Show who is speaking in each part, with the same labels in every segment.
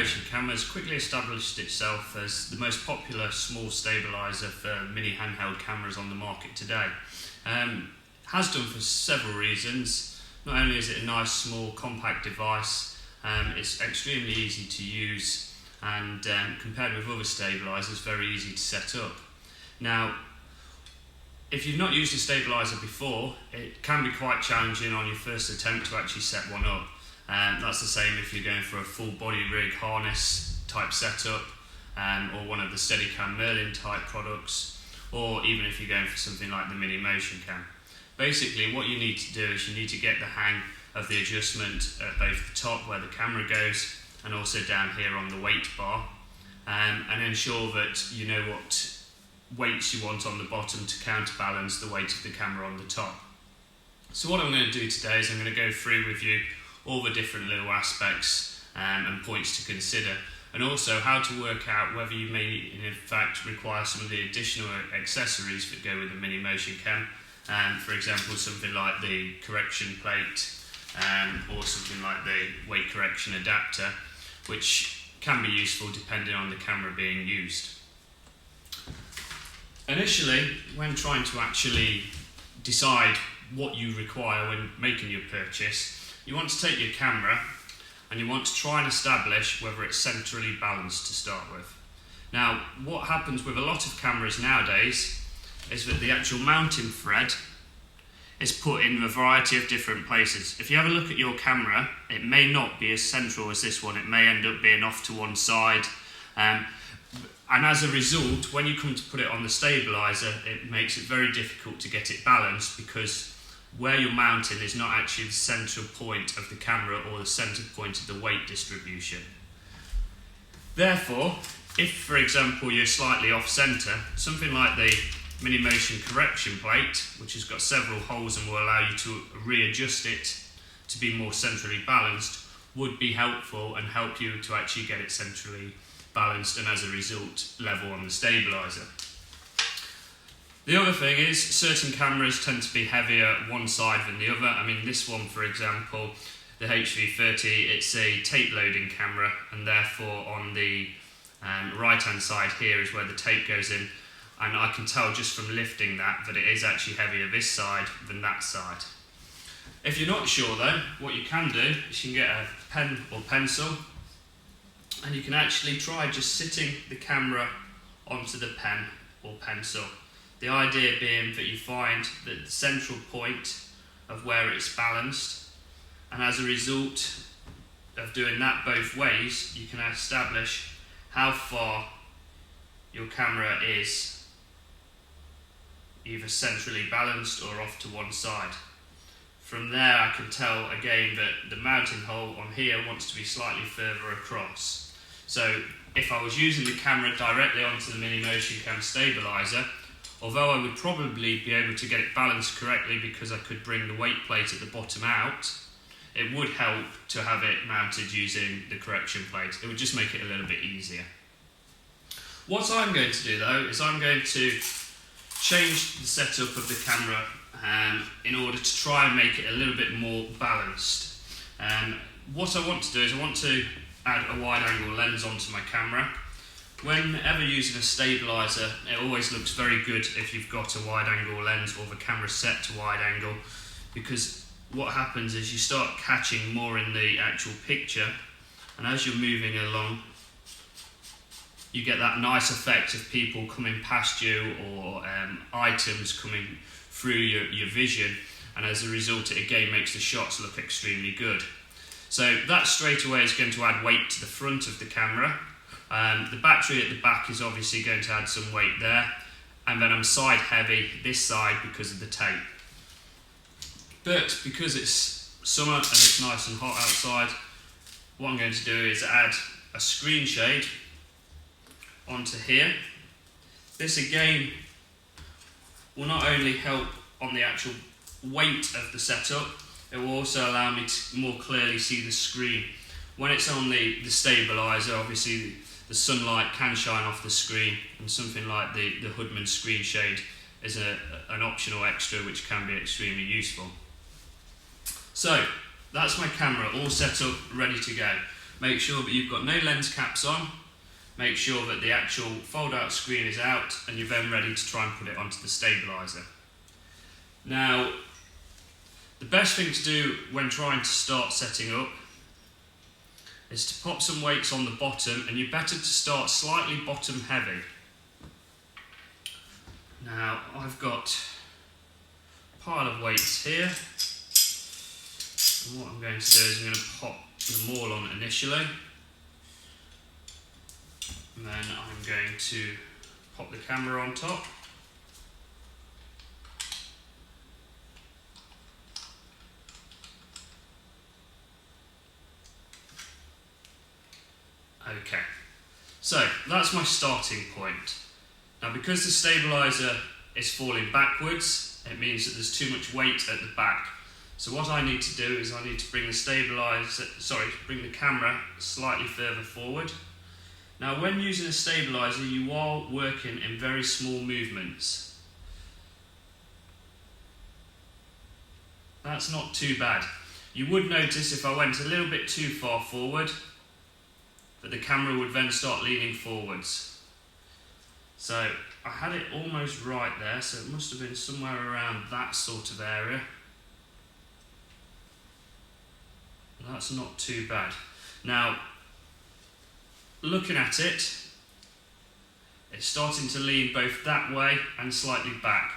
Speaker 1: Motion Cam has quickly established itself as the most popular small stabiliser for mini handheld cameras on the market today. Has done for several reasons. Not only is it a nice small compact device, it's extremely easy to use, and compared with other stabilisers, very easy to set up. Now, if you've not used a stabiliser before, it can be quite challenging on your first attempt to actually set one up. That's the same if you're going for a full body rig harness type setup, or one of the Steadicam Merlin type products, or even if you're going for something like the Mini Motion Cam. Basically, what you need to do is you need to get the hang of the adjustment at both the top where the camera goes and also down here on the weight bar, and ensure that you know what weights you want on the bottom to counterbalance the weight of the camera on the top. So what I'm going to do today is I'm going to go through with you all the different little aspects and points to consider, and also how to work out whether you may in fact require some of the additional accessories that go with the Mini Motion Cam. For example, something like the correction plate, or something like the weight correction adapter, which can be useful depending on the camera being used. Initially, when trying to actually decide what you require when making your purchase, you want to take your camera and you want to try and establish whether it's centrally balanced to start with. Now, what happens with a lot of cameras nowadays is that the actual mounting thread is put in a variety of different places. If you have a look at your camera, it may not be as central as this one. It may end up being off to one side. And as a result, when you come to put it on the stabiliser, it makes it very difficult to get it balanced, because where you're mounting is not actually the central point of the camera or the centre point of the weight distribution. Therefore, if for example you're slightly off centre, something like the Mini Motion correction plate, which has got several holes and will allow you to readjust it to be more centrally balanced, would be helpful and help you to actually get it centrally balanced and as a result level on the stabiliser. The other thing is, certain cameras tend to be heavier one side than the other. I mean, this one for example, the HV30, it's a tape loading camera, and therefore on the right hand side here is where the tape goes in, and I can tell just from lifting that it is actually heavier this side than that side. If you're not sure though, what you can do is you can get a pen or pencil, and you can actually try just sitting the camera onto the pen or pencil. The idea being that you find the central point of where it's balanced, and as a result of doing that both ways, you can establish how far your camera is either centrally balanced or off to one side. From there I can tell again that the mounting hole on here wants to be slightly further across. So if I was using the camera directly onto the Mini Motion Cam stabiliser, although I would probably be able to get it balanced correctly because I could bring the weight plate at the bottom out, it would help to have it mounted using the correction plate. It would just make it a little bit easier. What I'm going to do though is I'm going to change the setup of the camera in order to try and make it a little bit more balanced. What I want to do is I want to add a wide angle lens onto my camera. Whenever using a stabiliser, it always looks very good if you've got a wide angle lens or the camera set to wide angle, because what happens is you start catching more in the actual picture, and as you're moving along you get that nice effect of people coming past you or items coming through your vision, and as a result it again makes the shots look extremely good. So that straight away is going to add weight to the front of the camera. The battery at the back is obviously going to add some weight there, and then I'm side heavy this side because of the tape. But because it's summer and it's nice and hot outside, what I'm going to do is add a screen shade onto here. This again will not only help on the actual weight of the setup, it will also allow me to more clearly see the screen. When it's on the stabiliser, obviously the sunlight can shine off the screen, and something like the Hoodman screen shade is an optional extra which can be extremely useful. So that's my camera all set up, ready to go. make sure that you've got no lens caps on, make sure that the actual fold out screen is out, and you're then ready to try and put it onto the stabiliser. Now, the best thing to do when trying to start setting up is to pop some weights on the bottom, and you're better to start slightly bottom heavy. Now, I've got a pile of weights here, and what I'm going to do is I'm going to pop them all on initially, and then I'm going to pop the camera on top. Okay, so that's my starting point. Now, because the stabiliser is falling backwards, it means that there's too much weight at the back. So what I need to do is I need to bring the camera slightly further forward. Now, when using a stabiliser, you are working in very small movements. That's not too bad. You would notice if I went a little bit too far forward, that the camera would then start leaning forwards. So I had it almost right there, so it must have been somewhere around that sort of area. That's not too bad. Now, looking at it, it's starting to lean both that way and slightly back.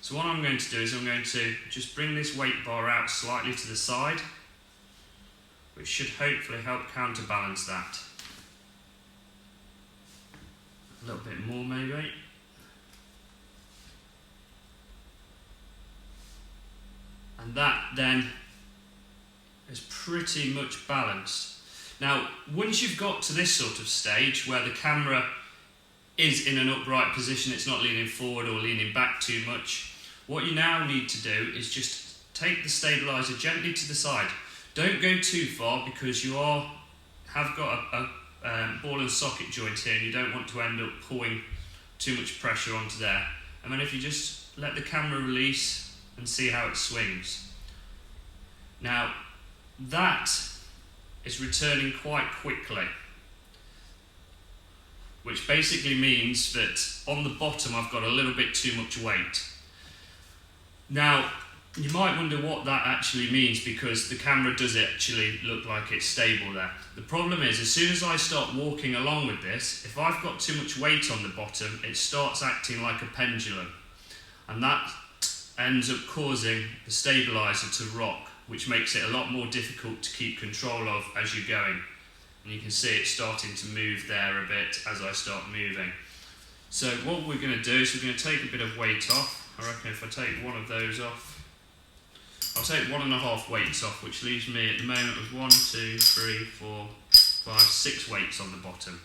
Speaker 1: So what I'm going to do is I'm going to just bring this weight bar out slightly to the side, which should hopefully help counterbalance that. A little bit more maybe. And that then is pretty much balanced. Now, once you've got to this sort of stage where the camera is in an upright position, it's not leaning forward or leaning back too much, what you now need to do is just take the stabiliser gently to the side. Don't go too far, because you have got a ball and socket joint here, and you don't want to end up pulling too much pressure onto there. And then if you just let the camera release and see how it swings. Now, that is returning quite quickly, which basically means that on the bottom I've got a little bit too much weight. Now, you might wonder what that actually means, because the camera does actually look like it's stable there. The problem is, as soon as I start walking along with this, if I've got too much weight on the bottom, it starts acting like a pendulum, and that ends up causing the stabiliser to rock, which makes it a lot more difficult to keep control of as you're going. And you can see it starting to move there a bit as I start moving. So what we're going to do is we're going to take a bit of weight off. I reckon if I take one of those off, I'll take 1.5 weights off, which leaves me at the moment with 1, 2, 3, 4, 5, 6 weights on the bottom.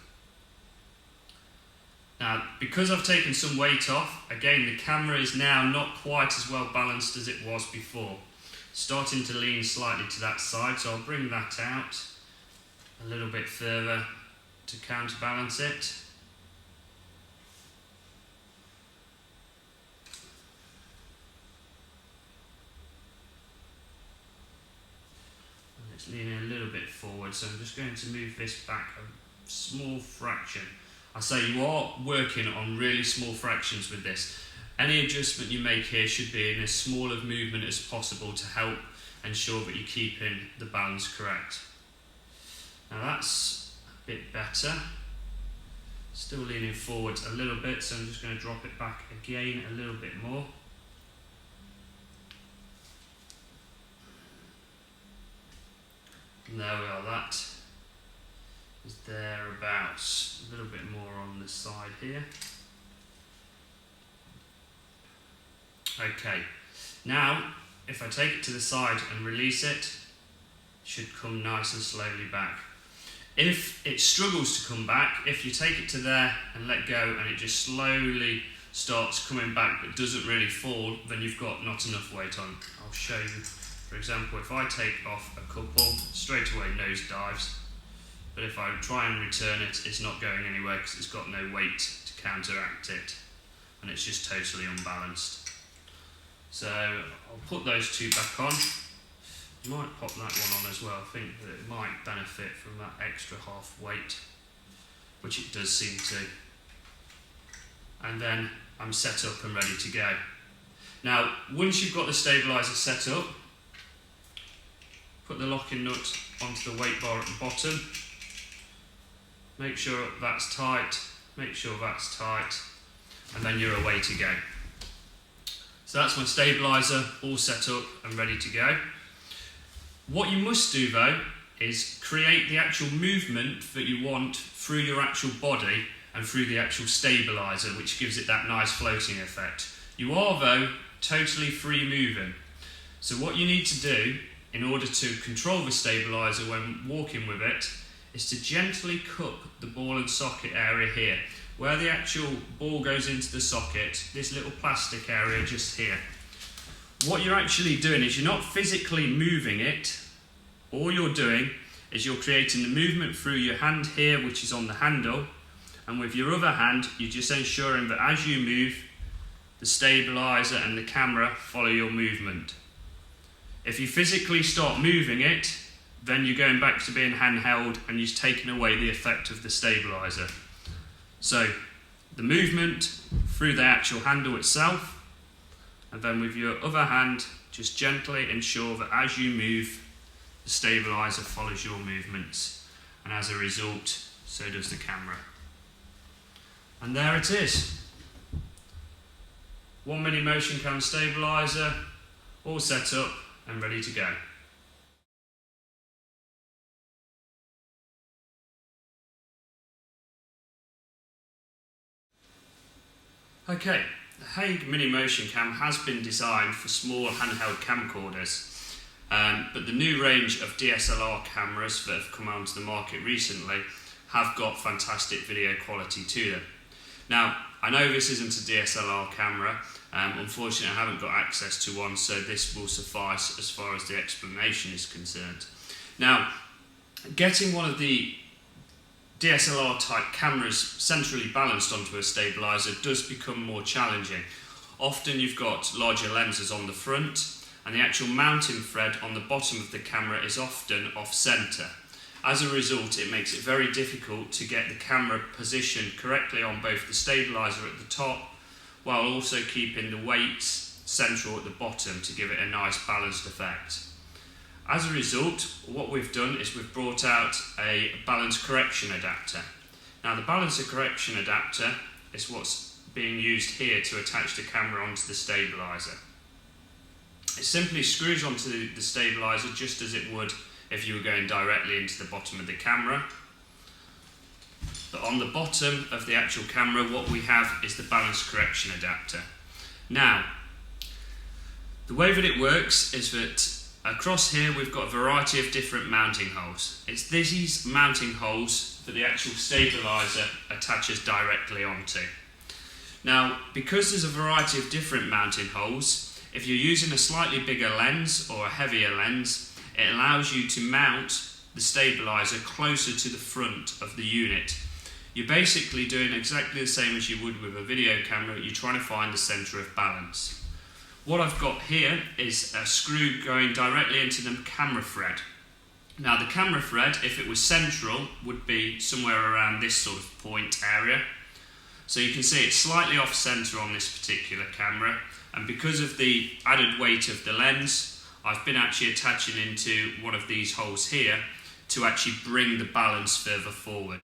Speaker 1: Now, because I've taken some weight off, again, the camera is now not quite as well balanced as it was before. Starting to lean slightly to that side, so I'll bring that out a little bit further to counterbalance it. And it's leaning a little bit forward, so I'm just going to move this back a small fraction. I say you are working on really small fractions with this. Any adjustment you make here should be in as small of movement as possible to help ensure that you're keeping the balance correct. Now that's a bit better. Still leaning forward a little bit, so I'm just going to drop it back again a little bit more. And there we are, that is thereabouts. A little bit more on the side here. Okay, now if I take it to the side and release it, it should come nice and slowly back. If it struggles to come back, if you take it to there and let go and it just slowly starts coming back but doesn't really fall, then you've got not enough weight on. I'll show you, for example, if I take off a couple, straight away nose dives, but if I try and return it, it's not going anywhere because it's got no weight to counteract it, and it's just totally unbalanced. So I'll put those two back on. You might pop that one on as well. I think that it might benefit from that extra half weight, which it does seem to. And then I'm set up and ready to go. Now, once you've got the stabiliser set up, put the locking nut onto the weight bar at the bottom. Make sure that's tight, make sure that's tight, and then you're away to go. So that's my stabiliser all set up and ready to go. What you must do though is create the actual movement that you want through your actual body and through the actual stabiliser, which gives it that nice floating effect. You are though totally free moving. So what you need to do in order to control the stabiliser when walking with it is to gently cup the ball and socket area here. Where the actual ball goes into the socket, this little plastic area just here. What you're actually doing is you're not physically moving it. All you're doing is you're creating the movement through your hand here, which is on the handle, and with your other hand, you're just ensuring that as you move, the stabiliser and the camera follow your movement. If you physically start moving it, then you're going back to being handheld and you've taken away the effect of the stabiliser. So, the movement through the actual handle itself, and then with your other hand, just gently ensure that as you move, the stabiliser follows your movements, and as a result, so does the camera. And there it is. One Mini Motion Cam stabiliser, all set up and ready to go. Okay, the Hague Mini Motion Cam has been designed for small handheld camcorders, but the new range of DSLR cameras that have come onto the market recently have got fantastic video quality to them. Now, I know this isn't a DSLR camera, unfortunately I haven't got access to one, so this will suffice as far as the explanation is concerned. Now, getting one of the DSLR type cameras centrally balanced onto a stabiliser does become more challenging. Often you've got larger lenses on the front and the actual mounting thread on the bottom of the camera is often off centre. As a result, it makes it very difficult to get the camera positioned correctly on both the stabiliser at the top while also keeping the weights central at the bottom to give it a nice balanced effect. As a result, what we've done is we've brought out a balance correction adapter. Now the balance correction adapter is what's being used here to attach the camera onto the stabiliser. It simply screws onto the stabiliser just as it would if you were going directly into the bottom of the camera. But on the bottom of the actual camera, what we have is the balance correction adapter. Now, the way that it works is that across here we've got a variety of different mounting holes. It's these mounting holes that the actual stabiliser attaches directly onto. Now, because there's a variety of different mounting holes, if you're using a slightly bigger lens or a heavier lens, it allows you to mount the stabiliser closer to the front of the unit. You're basically doing exactly the same as you would with a video camera. You're trying to find the centre of balance. What I've got here is a screw going directly into the camera thread. Now the camera thread, if it was central, would be somewhere around this sort of point area. So you can see it's slightly off centre on this particular camera, and because of the added weight of the lens, I've been actually attaching into one of these holes here to actually bring the balance further forward.